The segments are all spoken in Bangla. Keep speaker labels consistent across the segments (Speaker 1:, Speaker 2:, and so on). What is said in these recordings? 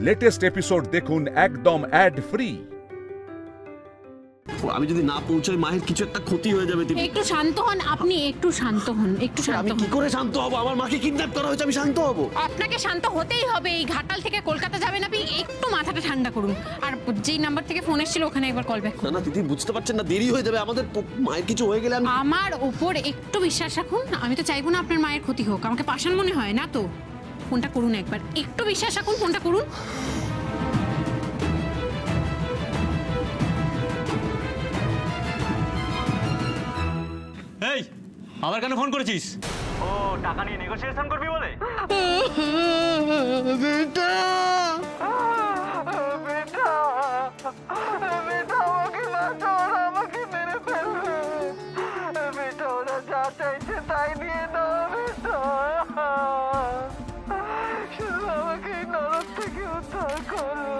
Speaker 1: লেটেস্ট এপিসোড দেখুন একদম অ্যাড ফ্রি।
Speaker 2: আমি যদি না পৌঁছাই মায়ের কিছু একটা ক্ষতি হয়ে যাবে।
Speaker 3: একটু শান্ত হন আপনি, একটু শান্ত হন, একটু শান্ত
Speaker 2: আমি
Speaker 3: হন।
Speaker 2: কি করে শান্ত হব? আমার মাকে কিডন্যাপ করা হয়েছে, আমি শান্ত হব?
Speaker 3: আপনাকে শান্ত হতেই হবে। এই ঘাটাল থেকে কলকাতা যাবেন আপনি, একটু মাথাটা ঠান্ডা করুন। আর যেই নাম্বার থেকে ফোন এসেছিল ওখানে একবার কল ব্যাক করুন।
Speaker 2: না দিদি, বুঝতে পারছেন না, দেরি হয়ে যাবে আমাদের। মায়ের কিছু হয়ে গেলে
Speaker 3: আমার উপর একটু বিশ্বাস রাখুন। আমি তো চাইবো না আপনার মায়ের ক্ষতি হোক। আমাকে পাষাণ মনে হয় না তো। ফোনটা করুন একবার, একটু বিশ্বাস রাখুন, ফোনটা করুন।
Speaker 4: এই আবার কেন ফোন করেছিস? ও টাকা নিয়ে নেগোসিয়েশন করবি বলে?
Speaker 5: বেটা বেটা বেটা আমাকে বাঁচাও, ওরা আমাকে মেরে ফেলবে। বেটা ওরা যা চাইছে তাই নিয়ে নাও বেটা। শুধু আমাকে এই নরক থেকে উদ্ধার করো।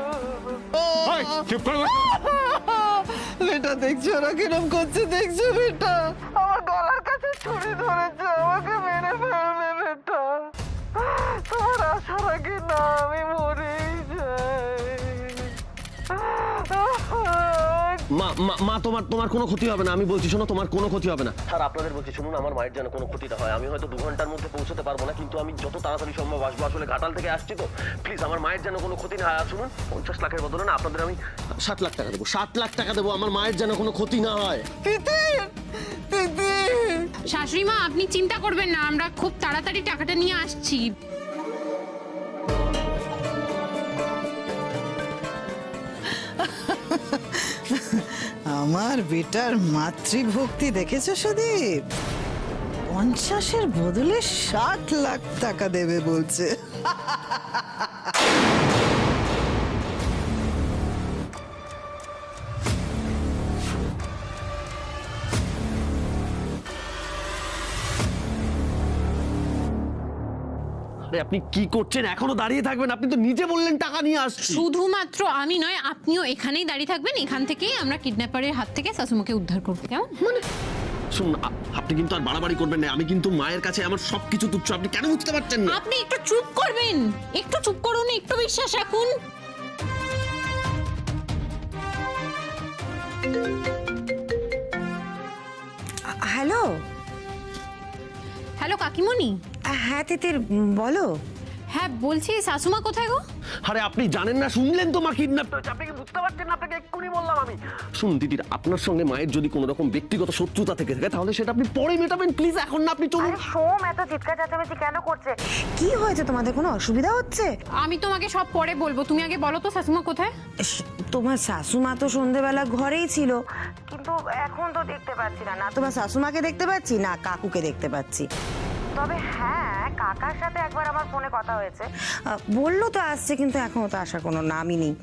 Speaker 4: চুপ করো।
Speaker 5: বেটা দেখছো ওরা কিরম করছে, দেখছো বেটা? আমার গলার কাছে ছুরি ধরেছে, আমাকে মেরে ফেলবে বেটা। তোমার আসার আগে না আমি মরেই যাই।
Speaker 2: মা তোমার কোনো ক্ষতি হবে না, আমি বলছি শোনো, তোমার কোনো ক্ষতি হবে না। আর আপনাদের বলছি শুনুন, আমার মায়ের যেন কোনো ক্ষতি না হয়। আমি হয়তো 2 ঘন্টার মধ্যে পৌঁছতে পারবো না, কিন্তু আমি যত তাড়াতাড়ি সম্ভব আসবো। আসলে ঘাটাল থেকে আসছি তো, প্লিজ আমার মায়ের যেন কোনো ক্ষতি না হয়। আর শুনুন, 50 লাখের বদলে না আপনাদের আমি 60 লাখ টাকা দেবো। 60 লাখ টাকা দেবো, আমার মায়ের যেন কোনো ক্ষতি না হয়।
Speaker 3: শাশুড়ি মা আপনি চিন্তা করবেন না, আমরা খুব তাড়াতাড়ি টাকাটা নিয়ে আসছি।
Speaker 6: আমার বেটার মাতৃভক্তি দেখেছো সুদীপ? 50-এর বদলে 60 লাখ টাকা দেবে বলছে।
Speaker 2: আরে আপনি কি করছেন? এখনো দাঁড়িয়ে থাকবেন? আপনি তো নিজে বললেন টাকা নিয়ে আসছি।
Speaker 3: শুধুমাত্র আমি নয়, আপনিও এখানেই দাঁড়িয়ে থাকবেন। এখান থেকেই আমরা কিডন্যাপারের হাত থেকে শাশুমাকে উদ্ধার করবো, কেমন?
Speaker 2: মানে শুনুন, আপনি কিন্তু আর বাড়াবাড়ি করবেন না। আমি কিন্তু মায়ের কাছে আমার সবকিছু তুচ্ছ। আপনি কেন বুঝতে পারছেন না?
Speaker 3: আপনি একটু চুপ করবেন, একটু চুপ করুন, একটু বিশ্বাস রাখুন।
Speaker 7: হ্যালো
Speaker 3: হ্যালো কাকিমণি।
Speaker 7: হ্যাঁ তিতির বলো।
Speaker 3: হ্যাঁ বলছি, শাশুমা কোথায় গো?
Speaker 2: আরে আপনি জানেন না, শুনলেন তো মা কিডন্যাপ হয়েছে। আপনি কি বুঝতে পারছেন না? আপনাকে এক্ষুনি বললাম আমি। শুনুন দিদির, আপনার সঙ্গে মায়ের যদি কোনো রকম ব্যক্তিগত শত্রুতা থেকে থাকে তাহলে সেটা আপনি পরে মেটাবেন। প্লিজ এখন না, আপনি চলুন।
Speaker 7: সোম এত চিৎকার চেঁচামেচি কেন করছে? কি হয়েছে? তোমাদের কোনো অসুবিধা হচ্ছে?
Speaker 3: আমি তোমাকে সব পরে বলবো, তুমি আগে বলো তো শাশুমা কোথায়?
Speaker 7: তোমার শাশুমা তো সন্ধেবেলা ঘরেই ছিল, কিন্তু এখন তো দেখতে পাচ্ছি না। না তোমার শাশুমাকে দেখতে পাচ্ছি, না কাকুকে দেখতে পাচ্ছি। তবে হ্যাঁ, কাকার সাথে একবার আমার ফোনে কথা হয়েছে, বললো তো আসছে, কিন্তু এখনো তো আসার কোনো নামই নেই।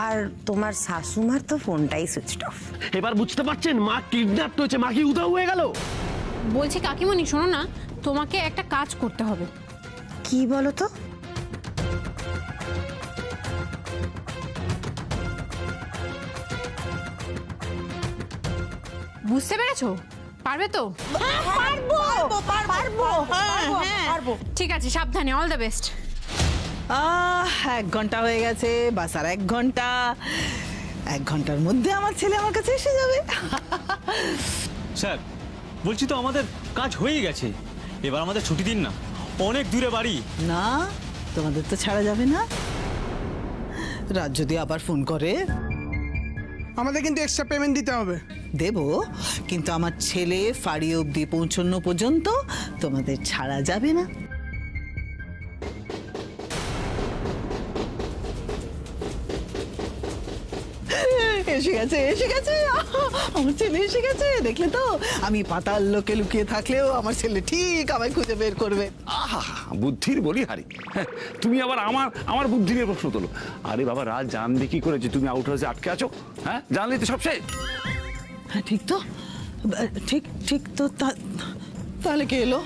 Speaker 7: আর তোমার শাশুমার তো ফোনটাই সুইচ অফ।
Speaker 2: এবার বুঝতে পারছেন মা কিডন্যাপ হয়েছে, মা কি উধাও হয়ে গেল?
Speaker 3: বলছি কাকিমণি শোনো না, তোমাকে একটা কাজ করতে হবে।
Speaker 7: কি বলো তো?
Speaker 3: বুঝতে পেরেছো? পারবে তো?
Speaker 7: পারবো।
Speaker 3: ঠিক আছে, সাবধানে, অল দ্য বেস্ট।
Speaker 6: 1 ঘন্টা হয়ে গেছে, বাস আর 1 ঘন্টা। 1 ঘন্টার মধ্যে আমার ছেলে আমার কাছে এসে যাবে।
Speaker 4: স্যার বলছি তো আমাদের কাজ হয়ে গেছে, এবার আমাদের ছুটি দিন না। অনেক দূরে বাড়ি।
Speaker 6: না, তোমাদের তো ছাড়া যাবে না। রাত যদি আবার ফোন করে,
Speaker 5: আমাদের কিন্তু এক্সট্রা পেমেন্ট দিতে হবে।
Speaker 6: দেব, কিন্তু আমার ছেলে ফাঁড়ি অবধি পৌঁছানো পর্যন্ত তোমাদের ছাড়া যাবে না। এসে গেছে, এসে গেছে, আমার ছেলে এসে গেছে। দেখলে তো, আমি পাতাল লোকে লুকিয়ে থাকলেও আমার ছেলে ঠিক আমায় খুঁজে বের করবে।
Speaker 8: আহা, বুদ্ধির বলিহারি। হ্যাঁ, তুমি আবার আমার বুদ্ধি নিয়ে প্রশ্ন তোলো। আরে বাবা, রাজ জানবে কি করে যে তুমি আউট হাউসে আটকে আছো? হ্যাঁ, জানলেই তো সব শেষ।
Speaker 6: হ্যাঁ ঠিক তো, ঠিক ঠিক তো। তাহলে কে এলো?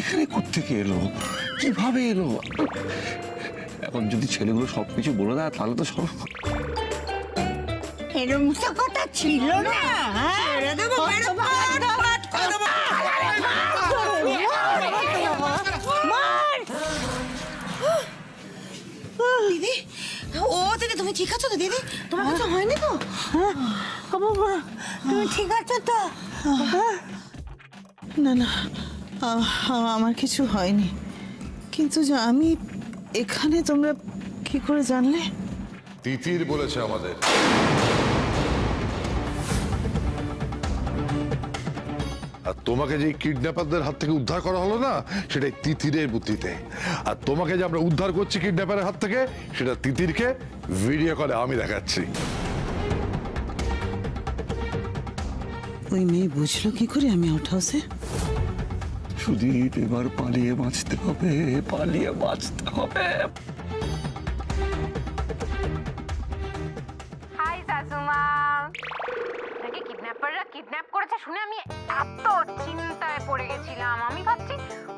Speaker 8: এখানে কোত্থেকে এলো, কিভাবে এলো? এখন যদি ছেলেগুলো সবকিছু বলে দেয় তাহলে তো সব
Speaker 5: এরম তো কথা ছিল না। ছেড়ে দেবো, মেরে পাট করে দেবো।
Speaker 7: দিদি, ও দিদি তুমি ঠিক আছো তো দিদি? তোমার কিছু হয়নি তো?
Speaker 5: তুমি ঠিক আছো তো?
Speaker 6: না না, আমার কিছু হয়নি, কিন্তু যে আমি এখানে তোমরা কি করে জানলে?
Speaker 9: তিতির বলেছে আমাদের। আর তোমাকে যে কিডন্যাপারদের হাত থেকে উদ্ধার করা হলো না, সেটাই তিতিরের বুদ্ধিতে। আর তোমাকে যে আমরা উদ্ধার করছি কিডন্যাপারের হাত থেকে, সেটা তিতিরকে ভিডিও করে আমি দেখাচ্ছি।
Speaker 6: ওই মেয়ে বুঝলো কি করে আমি আউট হাউসে?
Speaker 8: সুদীপ, এবার পালিয়ে বাঁচতে হবে, পালিয়ে বাঁচতে হবে।
Speaker 3: হাই শাশুমা। নাকি কিডন্যাপাররা কিডন্যাপ করেছে শুনে আমি এত চিন্তায় পড়ে গেছিলাম। আমি ভাবছি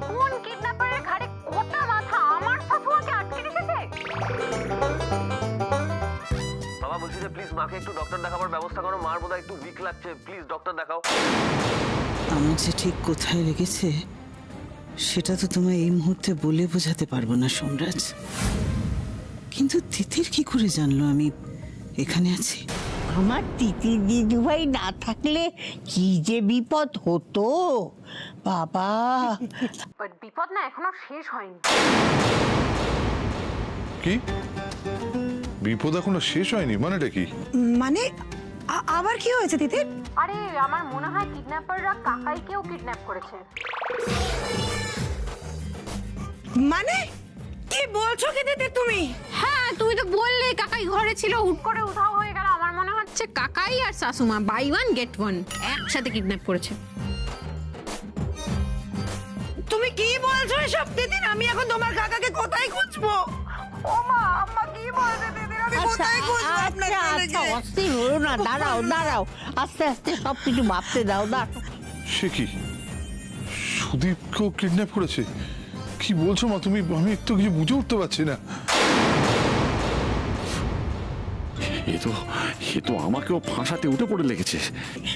Speaker 3: কোন কিডন্যাপারের ঘাড়ে গোটা মাথা আমার শাশুমাকে আটকে রেখেছে।
Speaker 2: বাবা বলছি যে প্লিজ মাকে একটু ডক্টর দেখাবার ব্যবস্থা করো, মার বোধহয় একটু উইক লাগছে, প্লিজ ডক্টর দেখাও।
Speaker 6: আমার যে ঠিক কোথায় লেগেছে সেটা তো তোমায় এই মুহূর্তে বলে বোঝাতে পারবো না সোমরাজ, কিন্তু তিতির কি করে জানলো আমি এখানে আছি?
Speaker 5: আমার তিতির দিদিভাই না থাকলে কি যে বিপদ হতো বাবা।
Speaker 3: বাট বিপদ না এখনো শেষ হয়নি।
Speaker 9: কি বিপদ এখনো শেষ হয়নি? মানেটা কি?
Speaker 7: মানে আবার কি হয়েছে তিতির?
Speaker 3: আরে আমার মনে হয় কিডন্যাপাররা কাকাইকেও কিডন্যাপ করেছে।
Speaker 7: মানে কি বলছো কি তিতির তুমি?
Speaker 3: হ্যাঁ, তুমি তো বললে কাকাই ঘরে ছিল, হুট করে উধাও হয়ে গেল। আমার মনে হচ্ছে কাকাই আর শাশুমা বাই ওয়ান গেট ওয়ান একসাথে কিডন্যাপ করেছে।
Speaker 7: তুমি কি বলছো এসব তিতির? আমি এখন তোমার কাকাকে কোথায় খুঁজবো? ও মা, আম্মা কি বলছে তিতির? আমি কোথায় খুঁজবো আপনার ছেলেকে?
Speaker 5: অস্থির হলো না, দাঁড়াও দাঁড়াও, আস্তে আস্তে সবকিছু ভাবতে দাও।
Speaker 9: সে কি, সুদীপকেও কিডন্যাপ করেছে? কি বলছো মা তুমি? আমি একটু কিছু বুঝে উঠতে পারছি না।
Speaker 8: এ তো আমাকেও ফাঁসাতে উঠে পড়ে লেগেছে।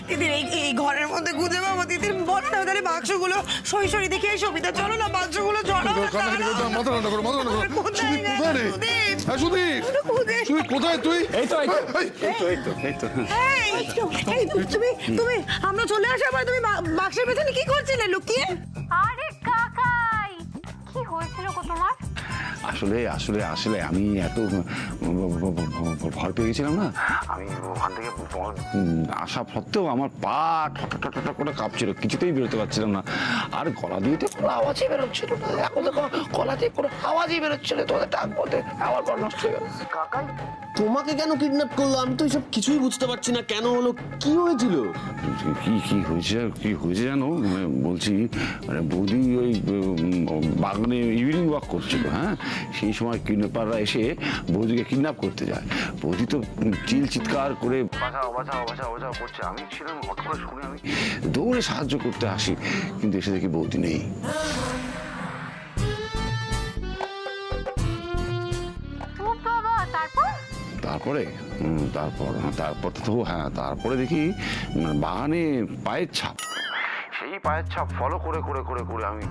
Speaker 7: তিতির এই ঘরের মধ্যে খুঁজে পাবো? তিতির বলো না তাহলে বাক্সগুলো সই সই দেখে এই সবিতা, চলো না বাক্সগুলো ঝড়াও।
Speaker 9: মাথা ঠান্ডা করো, মাথা ঠান্ডা করো। সুদীপ কোথায় রে? হ্যাঁ সুদীপ, সুদীপ কোথায় তুই?
Speaker 8: এই তো
Speaker 7: তুমি আমরা চলে আসার পর তুমি বাক্সের পেছনে কি করছিলে লুকিয়ে?
Speaker 3: আরে কাকাই, কি হয়েছিল গো তোমার?
Speaker 8: আসলে আসলে আসলে আমি এত ভয় পেয়ে গেছিলাম না, আমি ওখান থেকে আসা সত্ত্বেও আমার পা ঠটা করে কাঁপছিল, কিছুতেই বেরোতে পারছিলাম না। আর গলা দিয়ে তো কোনো আওয়াজই বেরোচ্ছিল না। এখন দেখো গলা দিয়ে কোনো আওয়াজই বেরোচ্ছিল, তোদের ডাক বলতে আমার পর নষ্ট হয়ে গেল।
Speaker 2: কাকাই তোমাকে কেন কিডন্যাপ করলো? আমি তো এইসব কিছুই বুঝতে পারছি না, কেন হলো, কি হয়েছিল?
Speaker 8: কি হয়েছে জানো? বলছি মানে বৌদি ওই বাগানে ইভিনিং ওয়াক করছিল, হ্যাঁ, সেই সময় কিডন্যাপাররা এসে বৌদিকে কিডন্যাপ করতে যায়। বৌদি তো চিৎকার করে বাঁচাও করছে। আমি ছিলাম, হঠাৎ করে শুনে আমি দৌড়ে সাহায্য করতে আসি, কিন্তু এসে দেখি বৌদি নেই। তারপরে দেখি বাগানে পায়ের ছাপ। সেই পায়ের ছাপ ফলো করে করে করে করে আমি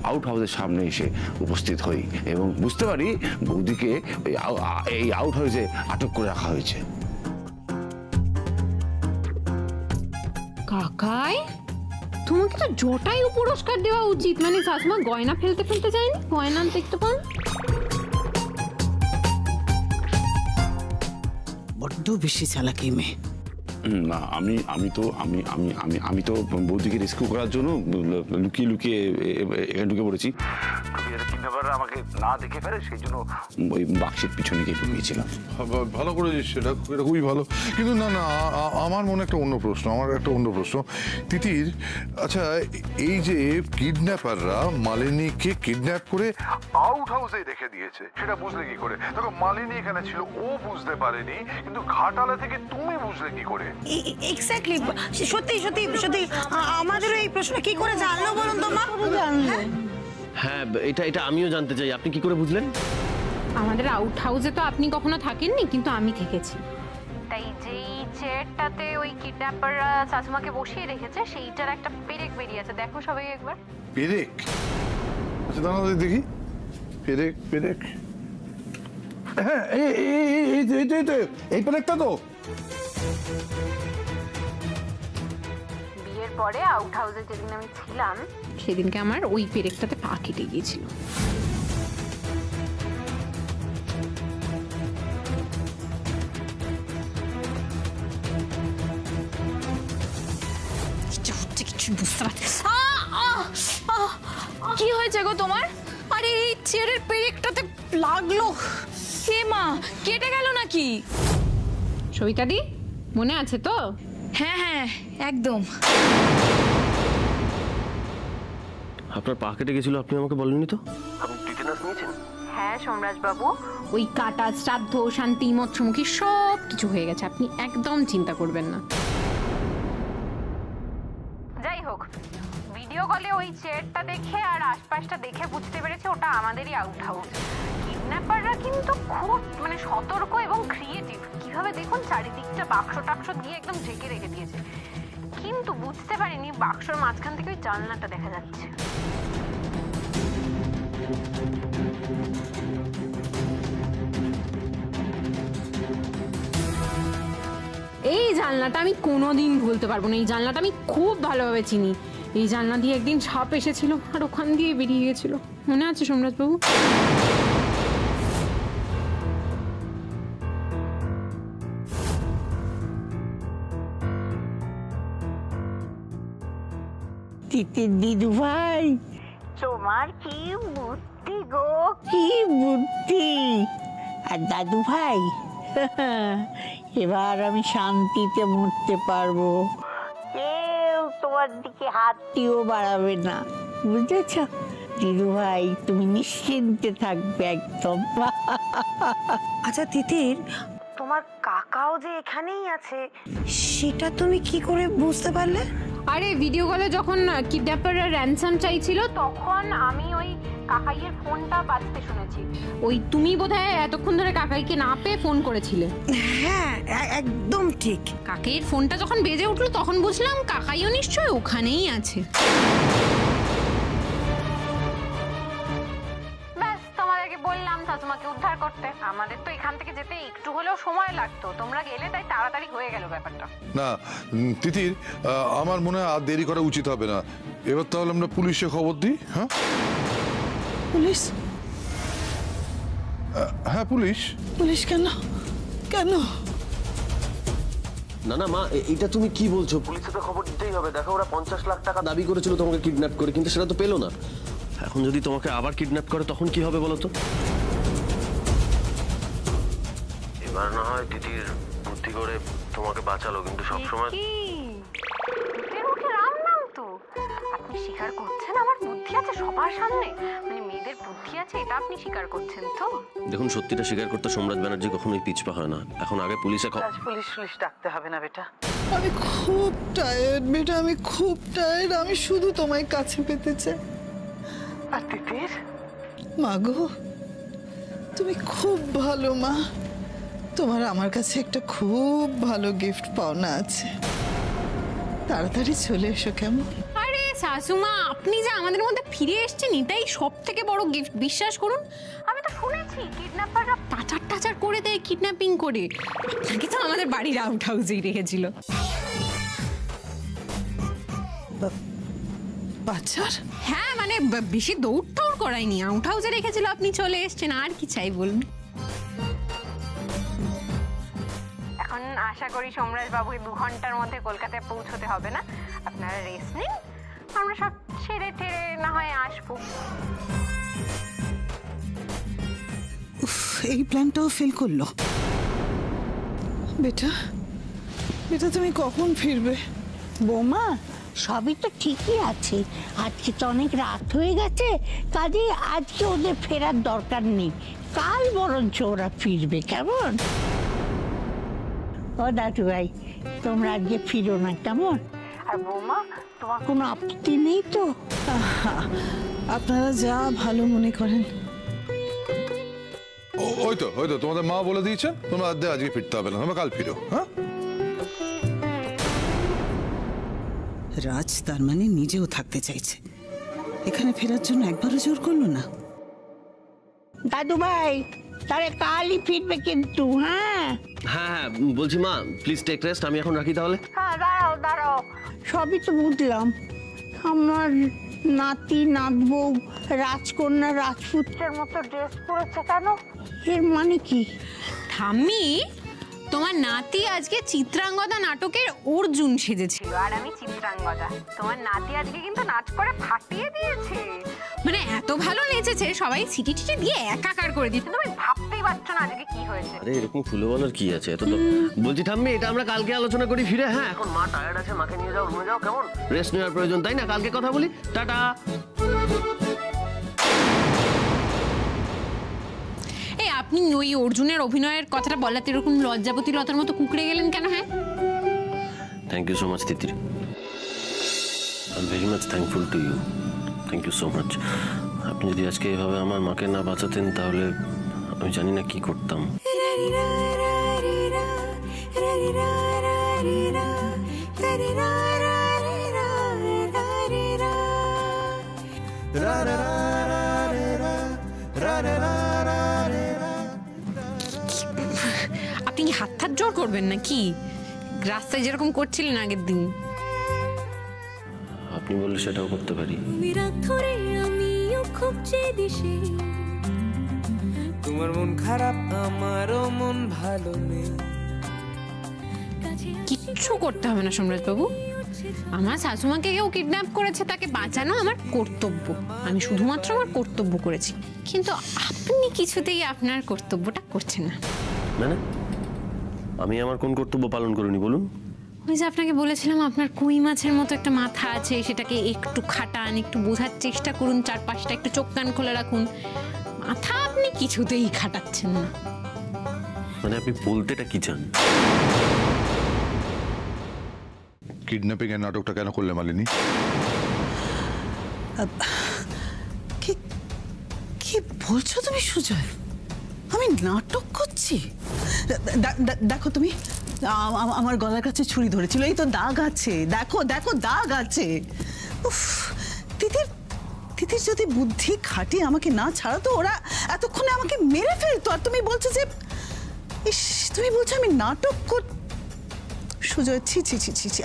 Speaker 8: আউট হাউসের সামনে এসে উপস্থিত হই এবং বুঝতে পারি বৌদিকে এই আউট হাউসে আটক করে রাখা হয়েছে।
Speaker 3: কাকাই, তোমাকে তো জটায়ু পুরস্কার দেওয়া উচিত। মানে শাশুমা গয়না ফেলতে যায়নি, গয়না দেখতে পান।
Speaker 6: বড্ড বেশি চালাকি মেয়ে।
Speaker 8: না, আমি তো বৌদিকে রেস্কিউ করার জন্য লুকিয়ে লুকিয়ে এখানে ঢুকে পড়েছি। কিডন্যাপাররা আমাকে না দেখে ফেলে সেই জন্য ওই বাক্সের পিছনে গিয়ে ঢুকিয়েছিলাম।
Speaker 9: ভালো করেছিস, সেটা খুবই ভালো। কিন্তু না না, আমার মনে একটা অন্য প্রশ্ন। তিতির, আচ্ছা এই যে কিডন্যাপাররা মালিনীকে কিডন্যাপ করে আউট হাউসে রেখে দিয়েছে, সেটা বুঝলে কি করে? দেখো মালিনী এখানে ছিল, ও বুঝতে পারেনি, কিন্তু ঘাটালে থেকে তুমি বুঝলে কি করে?
Speaker 7: এক্স্যাক্টলি, সত্যি সত্যি সত্যি আমাদেরও এই প্রশ্ন কি করে জানলো বলুন তো মা?
Speaker 2: হ্যাঁ, এটা আমিও জানতে চাই, আপনি কি করে বুঝলেন?
Speaker 3: আমাদের আউট হাউসে তো আপনি কখনো থাকেননি, কিন্তু আমি থেকেছি। তাই যেই চেয়ারটাতে ওই কিডন্যাপাররা শাশুমাকে বসিয়ে রেখেছে সেইটার একটা পেরেক বেরিয়ে আছে, দেখো সবাই একবার।
Speaker 9: পেরেক? আচ্ছা দাঁড়াও দেখি। পেরেক পেরেক, হ্যাঁ এই পেরেকটা তো।
Speaker 3: বিয়ের পরে আউট হাউসে যেদিন আমি ছিলাম সেদিনকে আমার ওই পেরেকটাতে পা কেটে গিয়েছিল।
Speaker 10: কি হয়েছে গো তোমার? আরে এই চেয়ারের পেরেকটাতে লাগলো। হে মা, কেটে গেল নাকি?
Speaker 3: সবিতাদি মনে আছে তো?
Speaker 10: হ্যাঁ হ্যাঁ একদম।
Speaker 2: আপনার পা কেটে গেছিল, আপনি আমাকে বলেননি তো? আপনি টিটেনাস নিয়েছেন?
Speaker 3: হ্যাঁ সোমরাজ বাবু, ওই কাটা, শ্রাদ্ধ, শান্তি, মৎস্যমুখী সব কিছু হয়ে গেছে, আপনি একদম চিন্তা করবেন না। যাই হোক, ভিডিও কলে ওই চেয়ারটা দেখে আর আশপাশটা দেখে বুঝতে পেরেছি ওটা আমাদেরই আউট হাউস। কিডন্যাপাররা কিন্তু খুব সতর্ক এবং ক্রিয়েটিভ। কিভাবে দেখুন, চারিদিকটা বাক্স টাক্স দিয়ে একদম ঢেকে রেখে দিয়েছে, কিন্তু বুঝতে পারিনি বাক্সর মাঝখান থেকে ওই জানলাটা দেখা যাচ্ছে। এই জানলাটা আমি কোনোদিন ভুলতে পারবো না, এই জানলাটা আমি খুব ভালোভাবে চিনি। এই জানলা দিয়ে একদিন সাপ এসেছিল আর ওখান দিয়ে বেরিয়ে গেছিল, মনে আছে সোমরাজ বাবু?
Speaker 5: তিতির দিদু ভাই, তোমার কি বুদ্ধি গো, কি বুদ্ধি! আর দাদু ভাই, এবার আমি শান্তিতে মরতে পারবো, কেউ তোমার দিকে হাতটিও বাড়াবে না, বুঝেছ? দিদু ভাই তুমি নিশ্চিন্তে থাকবে একদম।
Speaker 7: আচ্ছা তিতির, তোমার কাকাও যে এখানেই আছে সেটা তুমি কি করে বুঝতে পারলে?
Speaker 3: আরে ভিডিও কলে যখন কিডন্যাপাররা র্যানসাম চাইছিল তখন আমি ওই কাকাইয়ের ফোনটা বাজতে শুনেছি। ওই তুমি বোধহয় এতক্ষণ ধরে কাকাইকে না পেয়ে ফোন করেছিলে।
Speaker 7: হ্যাঁ একদম ঠিক।
Speaker 3: কাকাইয়ের ফোনটা যখন বেজে উঠলো তখন বুঝলাম কাকাইও নিশ্চয়ই ওখানেই আছে। ব্যাস, তোমাদেরকে বললাম শাশুমাকে উদ্ধার করতে। আমাদের তো এখান থেকে যেতে একটু হলেও সময় লাগতো, তোমরা গেলে তাই তাড়াতাড়ি হয়ে গেল ব্যাপারটা।
Speaker 9: না তিতির, আমার মনে হয় আর দেরি করা উচিত হবে না। এবার তাহলে আমরা পুলিশে খবর দিই। হ্যাঁ
Speaker 6: পুলিশ?
Speaker 9: হ্যাঁ পুলিশ।
Speaker 6: পুলিশ কেন? কেন?
Speaker 2: না না মা, এটা তুমি কি বলছো? পুলিশে তো খবর দিতেই হবে। দেখো, ওরা 50 লাখ টাকা দাবি করেছিল তোমাকে কিডন্যাপ করে, কিন্তু সেটা তো পেলো না। এখন যদি তোমাকে আবার কিডন্যাপ করে তখন কি হবে বলো তো? এবার না হয় তিতির বুদ্ধি করে তোমাকে বাঁচালো, কিন্তু সবসময়
Speaker 3: আপনি স্বীকার করছেন আমার বুদ্ধি আছে সবার সামনে? মেয়েদের বুদ্ধি আছে এটা আপনি স্বীকার করছেন তো?
Speaker 2: দেখুন, সত্যিটা স্বীকার করতে সম্রাট ব্যানার্জি কখনোই পিছপা হয় না। এখন আগে পুলিশে
Speaker 5: পুলিশ ডাকতে হবে না বেটা।
Speaker 6: আমি খুব টায়ার্ড বেটা, আমি খুব টায়ার্ড, আমি শুধু তোমায় কাছে পেতে চাই।
Speaker 5: আর তিতির?
Speaker 6: মা গো, তুমি খুব ভালো মা, তোমার আমার কাছে একটা খুব ভালো গিফট পাওনা আছে, তাড়াতাড়ি চলে এসো কেমন?
Speaker 3: আরে শাশুমা, আপনি যে আমাদের মধ্যে ফিরে এসেছেন এটাই সব থেকে বড় গিফট, বিশ্বাস করুন। আমি তো শুনেছি কিডন্যাপাররা টাচার করে দেয় কিডন্যাপিং করে, আপনাকে তো আমাদের বাড়ির আউট হাউসেই রেখেছিল।
Speaker 6: পাচার?
Speaker 3: হ্যাঁ, বেশি দৌড় করায়নি, আউট হাউসে রেখেছিল, আপনি চলে এসেছেন, আর কি চাই বলুন। এখন আশা করি সোমরাজ বাবুকে 2 ঘন্টার মধ্যে কলকাতায় পৌঁছতে হবে না। আপনারা রেস্ট নিন, আমরা সব ছেড়ে ঠেড়ে না হয় আসবো।
Speaker 6: এই প্ল্যানটাও ফেল করলো। বেটা বেটা, তুমি কখন ফিরবে?
Speaker 5: বৌমা, সবই তো ঠিকই আছে, আজকে তো অনেক রাত হয়ে গেছে, কাজে আজকে ওদের ফেরার দরকার নেই, কাল বরঞ্চ ওরা ফিরবে, কেমন? ও দাদু ভাই, তোমরা আজকে ফিরো না, কেমন?
Speaker 3: আর বৌমা তোমার কোনো আপত্তি নেই তো?
Speaker 6: আপনারা যা ভালো মনে করেন।
Speaker 9: ওই তো তোমাদের মা বলে দিয়েছেন তোমরা আজকে ফিরতে হবে না, তোমরা কাল ফিরো। হ্যাঁ,
Speaker 6: রাজ তার মানে নিজেও থাকতে চাইছে, এখানে ফেরার জন্য একবারও জোর করলো না।
Speaker 5: দাদু ভাই তাহলে কালই ফিরবে কিন্তু। হ্যাঁ
Speaker 2: হ্যাঁ বলছি মা প্লিজ টেক রেস্ট, আমি এখন রাখি তাহলে।
Speaker 5: হ্যাঁ দাঁড়াও, সবই তো বুঝলাম। আমার নাতি নাতবউ রাজকন্যা রাজপুত্রের মতো ড্রেস পরেছে কেন? এর মানে কি?
Speaker 10: ঠাম্মি, তোমার নাতি আজকে চিত্রাঙ্গদা নাটকের অর্জুন সেজেছিল
Speaker 3: আর আমি চিত্রাঙ্গদা। তোমার নাতি আজকে কিন্তু নাচ করে ফাটিয়ে দিয়েছে।
Speaker 10: মানে এত ভালো নেচেছে, সবাই সিটি টিটি দিয়ে একাকার করে দিয়েছে।
Speaker 3: তুমি ভাবতেই পারছো না আজকে কি হয়েছে।
Speaker 2: আরে এরকম ফুলে বলার কি আছে, এত তো বলছি ঠাম্মি এটা আমরা কালকে আলোচনা করি ফিরে। হ্যাঁ এখন মা টায়ার্ড আছে, মাকে নিয়ে যাও রুমে যাও, কেমন রেস্ট নেওয়ার প্রয়োজন, তাই না? কালকে কথা বলি, টাটা।
Speaker 10: এই আপনি ওই অর্জুনের অভিনয়ের কথাটা বলাতে এরকম লজ্জাবতী লতার মতো কুকড়ে গেলেন কেন? হ্যাঁ,
Speaker 2: thank you so much Titir, I am very much thankful to you, thank you so much. আপনি যদি আজকে এভাবে আমার মাকে না বাঁচাতেন তাহলে আমি জানি না কি করতাম।
Speaker 10: আপনি কি হাত জোর করবেন নাকি? রাস্তায় যেরকম করছিলেন আগের দিন।
Speaker 2: আপনি বললে সেটাও করতে পারি।
Speaker 11: তোমার মন খারাপ আমারও মন ভালো নেই।
Speaker 10: কিচ্ছু করতে হবে না সোমরাজ বাবু। আমার শাশুমাকে কেউ কিডন্যাপ করেছে, তাকে বাঁচানো আমার কর্তব্য। আমি শুধুমাত্র আমার কর্তব্য করেছি, কিন্তু আপনি কিছুতেই আপনার কর্তব্যটা করছেন না।
Speaker 2: মানে আমি আমার কোন কর্তব্য পালন করিনি বলুন?
Speaker 10: ওই যে আপনাকে বলেছিলাম আপনার কই মাছের মতো একটা মাথা আছে, সেটাকে একটু খাটান, একটু বোঝার চেষ্টা করুন, চারপাশটা একটু চোখ কান খোলা রাখুন। মাথা আপনি কিছুতেই খাটাচ্ছেন না।
Speaker 2: মানে আপনি বলতেটা কি চান?
Speaker 9: কিডন্যাপিং এর নাটকটা কেন করলে মালিনী?
Speaker 6: কি বলছো তুমি সুজয়? আমি নাটক করছি? দেখো তুমি, আমার গলার কাছে ছুরি ধরেছিল, এই তো দাগ আছে, দেখো দাগ আছে। উফ, তিতির যদি বুদ্ধি খাটিয়ে আমাকে না ছাড়াতো ওরা এতক্ষণে আমাকে মেরে ফেলতো। আর তুমি বলছো যে তুমি বলছো আমি নাটক কর। সুজয়, ছি,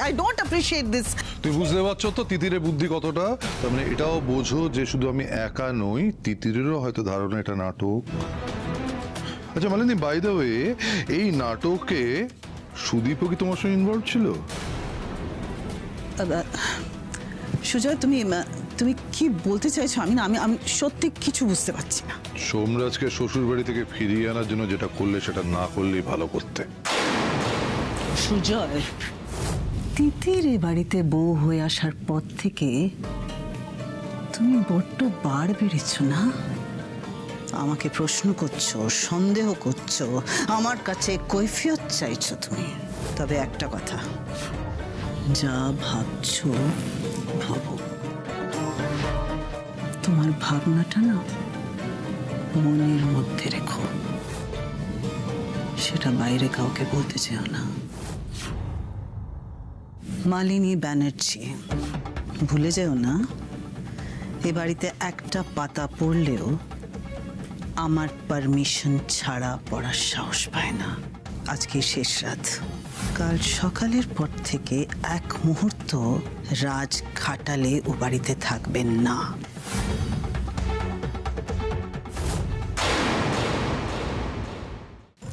Speaker 6: আই ডোন্ট অ্যাপ্রিশিয়েট দিস।
Speaker 9: তুমি বুঝতে পারছো তো তিতিরের বুদ্ধি কতটা? তার মানে এটাও বোঝো যে শুধু আমি একা নই, তিতিরেরও হয়তো ধারণা এটা নাটক। আচ্ছা মালিনী, বাই দ্য ওয়ে, এই নাটকে সুদীপও কি তোমার সঙ্গে ইনভলভ ছিল?
Speaker 6: সুজয়, তুমি কি বলতে চাইছো? আমি সত্যি কিছু বুঝতে পারছি না।
Speaker 9: সোমরাজকে শ্বশুর বাড়ি থেকে ফিরিয়ে আনার জন্য যেটা করলে সেটা না করলেই ভালো করতে।
Speaker 6: সুজয়, তিতির এ বাড়িতে বউ হয়ে আসার পর থেকে তুমি বড্ড বার বেড়েছ না? আমাকে প্রশ্ন করছো, সন্দেহ করছো, আমার কাছে কৈফিয়ত চাইছো তুমি। তবে একটা কথা, যা ভাবছো ভাবো, তোমার ভাবনাটা না মনের মধ্যে রেখো, সেটা বাইরে কাউকে বলতে চেও না। মালিনী ব্যানার্জি, ভুলে যেও না, এ বাড়িতে একটা পাতা পড়লেও আমার পারমিশন ছাড়া পড়ার সাহস পায় না। আজকে শেষ রাত, কাল সকালের পর থেকে এক মুহূর্ত রাজ খাটালে ও বাড়িতে থাকবেন না।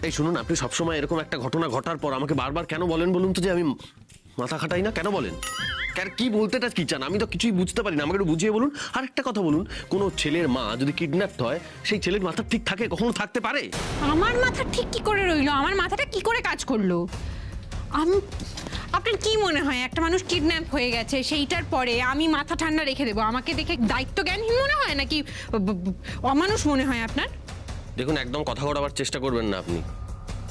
Speaker 2: এই শুনুন, আপনি সবসময় এরকম একটা ঘটনা ঘটার পর আমাকে বারবার কেন বলেন বলুন তো যে আমি মাথা খাটাই না? কেন বলেন? কি বলতেটা কি চান? আমি তো কিছুই বুঝতে পারি না, আমাকে একটু বুঝিয়ে বলুন। আর একটা কথা বলুন, কোনো ছেলের মা যদি কিডন্যাপড হয়, সেই ছেলের মাথা ঠিক থাকে? কখনো থাকতে পারে?
Speaker 10: আমার মাথা ঠিক কি করে রইলো? আমার মাথাটা কি করে কাজ করলো? আপনার কি মনে হয় একটা মানুষ কিডন্যাপ হয়ে গেছে, সেইটার পরে আমি মাথা ঠান্ডা রেখে দেবো? আমাকে দেখে দায়িত্ব জ্ঞানহীন মনে হয় নাকি অমানুষ মনে হয় আপনার?
Speaker 2: দেখুন, একদম কথা ঘোরাবার চেষ্টা করবেন না আপনি।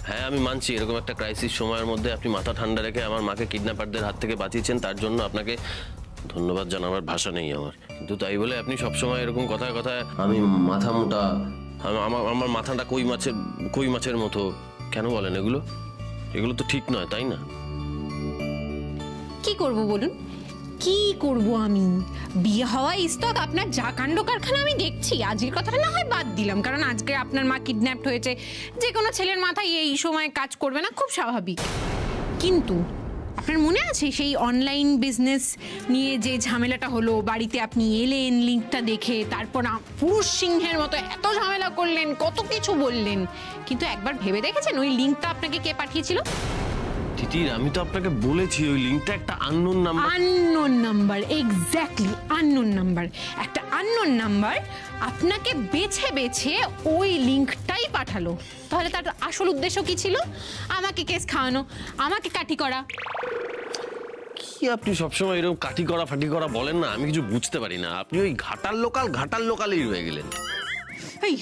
Speaker 2: হ্যাঁ আমি মানছি এরকম একটা ক্রাইসিস সময়ের মধ্যে আপনি মাথা ঠান্ডা রেখে আমার মাকে কিডন্যাপারদের হাত থেকে বাঁচিয়েছেন, তার জন্য আপনাকে ধন্যবাদ জানাবার ভাষা নেই আমার। কিন্তু তাই বলে আপনি সবসময় এরকম কথায় কথায় আমি মাথা মোটা, আমার মাথাটা কই মাছের মতো কেন বলেন? এগুলো তো ঠিক নয়, তাই না?
Speaker 10: কি করব বলুন, কি করব আমি? বিয়ে হওয়া ইস্তক আপনার যা কাণ্ড কারখানা আমি দেখছি। আজকের কথাটা না হয় বাদ দিলাম, কারণ আজকে আপনার মা কিডন্যাপড হয়েছে, যে কোনো ছেলের মাথায় এই সময় কাজ করবে না, খুব স্বাভাবিক। কিন্তু আপনার মনে আছে সেই অনলাইন বিজনেস নিয়ে যে ঝামেলাটা হলো, বাড়িতে আপনি এলেন লিঙ্কটা দেখে, তারপর পুরুষ সিংহের মতো এত ঝামেলা করলেন, কত কিছু বললেন, কিন্তু একবার ভেবে দেখেছেন ওই লিঙ্কটা আপনাকে কে পাঠিয়েছিল?
Speaker 2: তিতির, আমি তো আপনাকে বলেছি ওই লিঙ্কটা একটা unknown number.
Speaker 10: Unknown number, exactly unknown number. একটা আননোন নাম্বার আপনাকে বেছে বেছে ওই লিঙ্কটাই পাঠালো। তাহলে তার আসল উদ্দেশ্য কি ছিল? আমাকে কেস খাওয়ানো, আমাকে কাঠি করা।
Speaker 2: কি আপনি সবসময় এরকম কাঠি করা ফাটি করা বলেন না, আমি কিছু বুঝতে পারি না। আপনি ওই ঘাটাল লোকালই রয়ে গেলেন।
Speaker 10: এই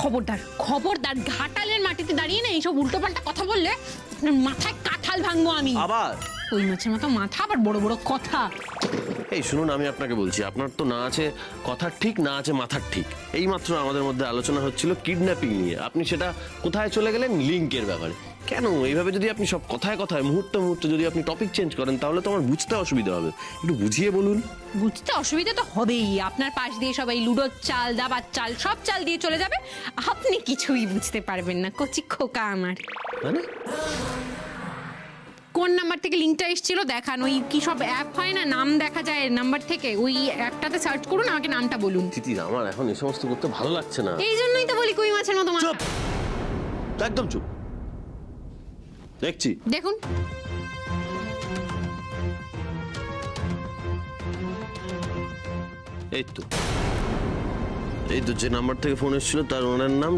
Speaker 10: খবরদার খবরদার, ঘাটালের মাটিতে দাঁড়িয়ে না এইসব উল্টোপাল্টা কথা বললে আপনার মাথায় কাঁঠাল ভাঙবো আমি।
Speaker 2: আবার
Speaker 10: ওই মাছের মতো মাথা, আবার বড় বড় কথা।
Speaker 2: এই শুনুন, আমি আপনাকে বলছি, আপনার তো না আছে কথার ঠিক, না আছে মাথার ঠিক। এই মাত্র আমাদের মধ্যে আলোচনা হচ্ছিল কিডন্যাপিং নিয়ে, আপনি সেটা কোথায় চলে গেলেন? লিঙ্কের ব্যাপারে। কেন এইভাবে যদি আপনি সব কথায় মুহূর্তে যদি আপনি টপিক চেঞ্জ করেন, তাহলে তো আমার বুঝতে অসুবিধা হবে। একটু বুঝিয়ে বলুন।
Speaker 10: বুঝতে অসুবিধা তো হবেই, আপনার পাশ দিয়ে সবাই লুডোর চাল, দাবার চাল, সব চাল দিয়ে চলে যাবে, আপনি কিছুই বুঝতে পারবেন না। কচি খোকা আমার।
Speaker 2: মানে
Speaker 10: কোন নাম্বার থেকে লিঙ্কটা এসেছিল দেখান। ওই কি সব অ্যাপ হয় না, নাম দেখা যায় নাম্বার থেকে, ওই অ্যাপটাতে সার্চ করুন, আমাকে নামটা বলুন।
Speaker 2: তিতির, আমার এখন এই সমস্ত করতে ভালো লাগছে না।
Speaker 10: এই জন্যই তো বলি কই মাছের মতো মাথা।
Speaker 2: চুপ, একদম চুপ। দেখছি,
Speaker 10: দেখুন।
Speaker 2: এই তো যে নাম্বার থেকে ফোন এসেছিল তার ওনার নাম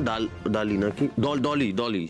Speaker 2: ডালি নাকি ডলি।
Speaker 10: ঢোলি